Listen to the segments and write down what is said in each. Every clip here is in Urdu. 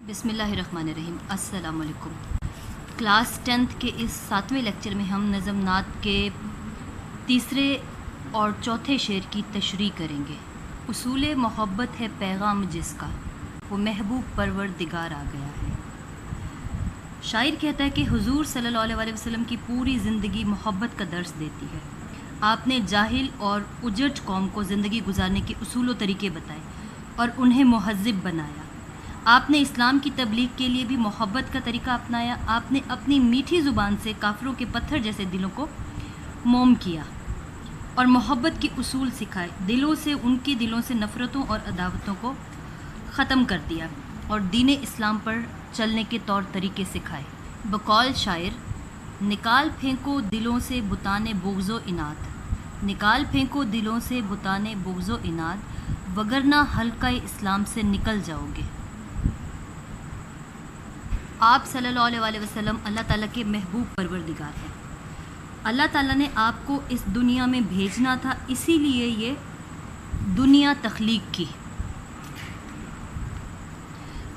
بسم اللہ الرحمن الرحیم۔ السلام علیکم۔ کلاس 10th کے اس 7ویں لیکچر میں ہم نظم نعت کے تیسرے اور چوتھے شعر کی تشریح کریں گے۔ اصول محبت ہے پیغام جس کا، وہ محبوب پروردگار آ گیا ہے۔ شاعر کہتا ہے کہ حضور صلی اللہ علیہ وسلم کی پوری زندگی محبت کا درس دیتی ہے۔ آپ نے جاہل اور اجڑ قوم کو زندگی گزارنے کے اصول و طریقے بتائے اور انہیں مہذب بنایا۔ آپ نے اسلام کی تبلیغ کے لیے بھی محبت کا طریقہ اپنایا۔ آپ نے اپنی میٹھی زبان سے کافروں کے پتھر جیسے دلوں کو موم کیا اور محبت کے اصول سکھائے۔ ان کے دلوں سے نفرتوں اور عداوتوں کو ختم کر دیا اور دین اسلام پر چلنے کے طور طریقے سکھائے۔ بقول شاعر، نکال پھینکو دلوں سے بتانے بغض و اناد، نکال پھینکو دلوں سے بتانے بغض و اناد، وگرنہ حلقہ اسلام سے نکل جاؤ گے۔ آپ صلی اللہ علیہ وسلم اللہ تعالیٰ کے محبوب پروردگار ہیں۔ اللہ تعالیٰ نے آپ کو اس دنیا میں بھیجنا تھا، اسی لیے یہ دنیا تخلیق کی۔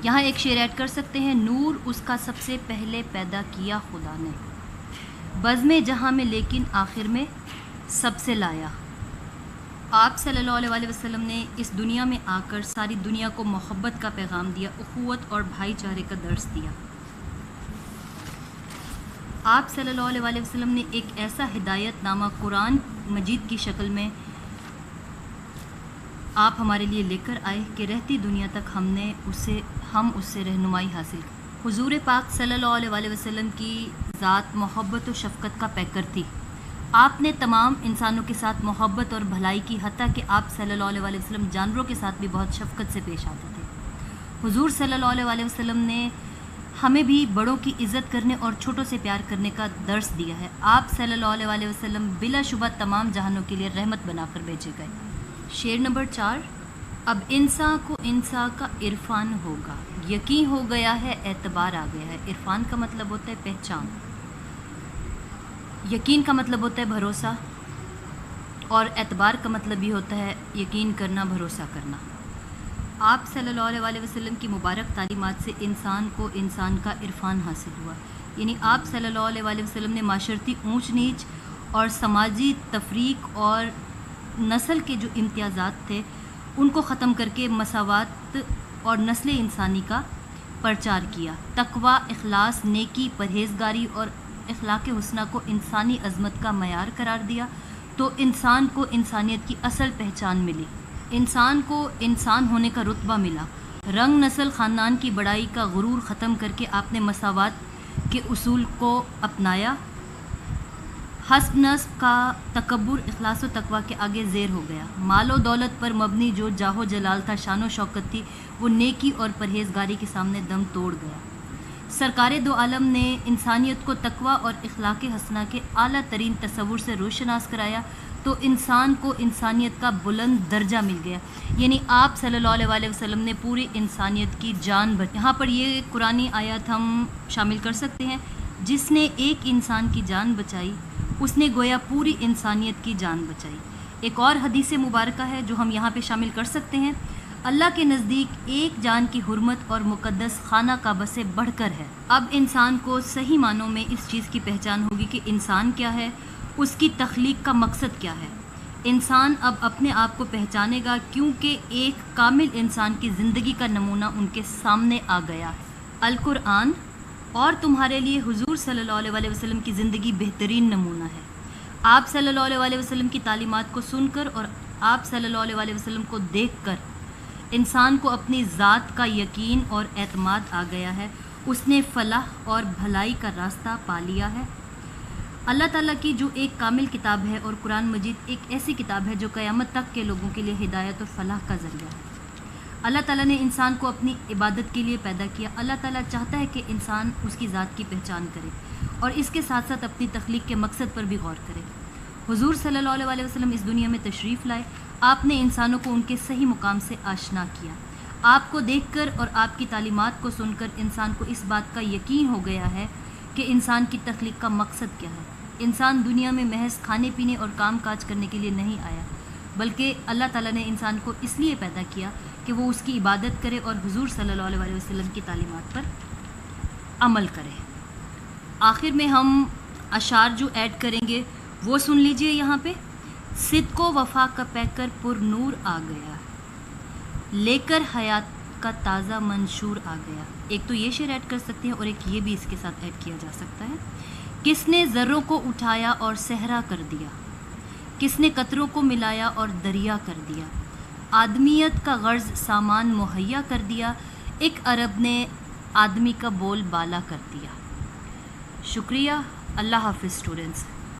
یہاں ایک شعر ایڈ کر سکتے ہیں، نور اس کا سب سے پہلے پیدا کیا خدا نے، بزم جہاں میں لیکن آخر میں سب سے لایا۔ آپ صلی اللہ علیہ وسلم نے اس دنیا میں آ کر ساری دنیا کو محبت کا پیغام دیا، اخوت اور بھائی چارے کا درس دیا۔ آپ صلی اللہ علیہ وسلم نے ایک ایسا ہدایت نامہ قرآن مجید کی شکل میں آپ ہمارے لیے لے کر آئے کہ رہتی دنیا تک ہم اس سے رہنمائی حاصل کی۔ حضور پاک صلی اللہ علیہ وسلم کی ذات محبت و شفقت کا پیکر تھی۔ آپ نے تمام انسانوں کے ساتھ محبت اور بھلائی کی، حتیٰ کہ آپ صلی اللہ علیہ وسلم جانوروں کے ساتھ بھی بہت شفقت سے پیش آتے تھے۔ حضور صلی اللہ علیہ وسلم نے ہمیں بھی بڑوں کی عزت کرنے اور چھوٹوں سے پیار کرنے کا درس دیا ہے۔ آپ صلی اللہ علیہ وسلم بلا شبہ تمام جہانوں کے لیے رحمت بنا کر بھیجے گئے۔ شعر نمبر 4، اب انسان کو انسان کا عرفان ہوگا، یقین ہو گیا ہے اعتبار آ گیا ہے۔ عرفان کا مطلب ہوتا ہے پہچان، یقین کا مطلب ہوتا ہے بھروسہ، اور اعتبار کا مطلب یہ ہوتا ہے یقین کرنا، بھروسہ کرنا۔ آپ صلی اللہ علیہ وسلم کی مبارک تعلیمات سے انسان کو انسان کا عرفان حاصل ہوا، یعنی آپ صلی اللہ علیہ وسلم نے معاشرتی اونچ نیچ اور سماجی تفریق اور نسل کے جو امتیازات تھے ان کو ختم کر کے مساوات اور نسل انسانی کا پرچار کیا۔ تقوی، اخلاص، نیکی، پرہیزگاری اور اخلاق حسنہ کو انسانی عظمت کا معیار قرار دیا تو انسان کو انسانیت کی اصل پہچان ملی، انسان کو انسان ہونے کا رتبہ ملا۔ رنگ، نسل، خاندان کی بڑائی کا غرور ختم کر کے آپ نے مساوات کے اصول کو اپنایا۔ حسب نسب کا تکبر اخلاص و تقوی کے آگے زیر ہو گیا۔ مال و دولت پر مبنی جو جاہ و جلال تھا، شان و شوکت تھی، وہ نیکی اور پرہیزگاری کے سامنے دم توڑ گیا۔ سرکار دو عالم نے انسانیت کو تقوی اور اخلاق حسنہ کے اعلیٰ ترین تصور سے روشناس کرایا تو انسان کو انسانیت کا بلند درجہ مل گیا، یعنی آپ صلی اللہ علیہ وسلم نے پوری انسانیت کی جان بچائی۔ یہاں پر یہ قرآنی آیات ہم شامل کر سکتے ہیں، جس نے ایک انسان کی جان بچائی اس نے گویا پوری انسانیت کی جان بچائی۔ ایک اور حدیث مبارکہ ہے جو ہم یہاں پہ شامل کر سکتے ہیں، اللہ کے نزدیک ایک جان کی حرمت اور مقدس خانہ کعبہ سے بڑھ کر ہے۔ اب انسان کو صحیح معنوں میں اس چیز کی پہچان ہوگی کہ انسان کیا ہے، اس کی تخلیق کا مقصد کیا ہے۔ انسان اب اپنے آپ کو پہچانے گا کیونکہ ایک کامل انسان کی زندگی کا نمونہ ان کے سامنے آ گیا ہے۔ القرآن اور تمہارے لیے حضور صلی اللہ علیہ وسلم کی زندگی بہترین نمونہ ہے۔ آپ صلی اللہ علیہ وسلم کی تعلیمات کو سن کر اور آپ صلی اللہ علیہ وسلم کو دیکھ کر انسان کو اپنی ذات کا یقین اور اعتماد آ گیا ہے، اس نے فلاح اور بھلائی کا راستہ پا لیا ہے۔ اللہ تعالیٰ کی جو ایک کامل کتاب ہے اور قرآن مجید ایک ایسی کتاب ہے جو قیامت تک کے لوگوں کے لیے ہدایت اور فلاح کا ذریعہ ہے۔ اللہ تعالیٰ نے انسان کو اپنی عبادت کے لیے پیدا کیا۔ اللہ تعالیٰ چاہتا ہے کہ انسان اس کی ذات کی پہچان کرے اور اس کے ساتھ ساتھ اپنی تخلیق کے مقصد پر بھی غور کرے۔ حضور صلی اللہ علیہ وسلم اس دنیا میں تشریف لائے، آپ نے انسانوں کو ان کے صحیح مقام سے آشنا کیا۔ آپ کو دیکھ کر اور آپ کی تعلیمات کو سن کر انسان کو اس بات کا یقین ہو گیا ہے کہ انسان کی تخلیق کا مقصد کیا ہے۔ انسان دنیا میں محض کھانے پینے اور کام کاج کرنے کے لیے نہیں آیا، بلکہ اللہ تعالیٰ نے انسان کو اس لیے پیدا کیا کہ وہ اس کی عبادت کرے اور حضور صلی اللہ علیہ وسلم کی تعلیمات پر عمل کرے۔ آخر میں ہم اشعار جو ایڈ کریں گے وہ سن لیجئے یہاں پہ۔ صدق و وفا کا پیکر پر نور آ گیا، لے کر حیات کا تازہ منشور آ گیا۔ ایک تو یہ شعر ایڈ کر سکتے ہیں اور ایک یہ بھی اس کے ساتھ ایڈ کیا جا سکتا ہے۔ کس نے ذروں کو اٹھایا اور صحرا کر دیا، کس نے قطروں کو ملایا اور دریا کر دیا، آدمیت کا غرض سامان مہیا کر دیا، ایک عرب نے آدمی کا بول بالا کر دیا۔ شکریہ، اللہ حافظ اسٹوڈنٹس۔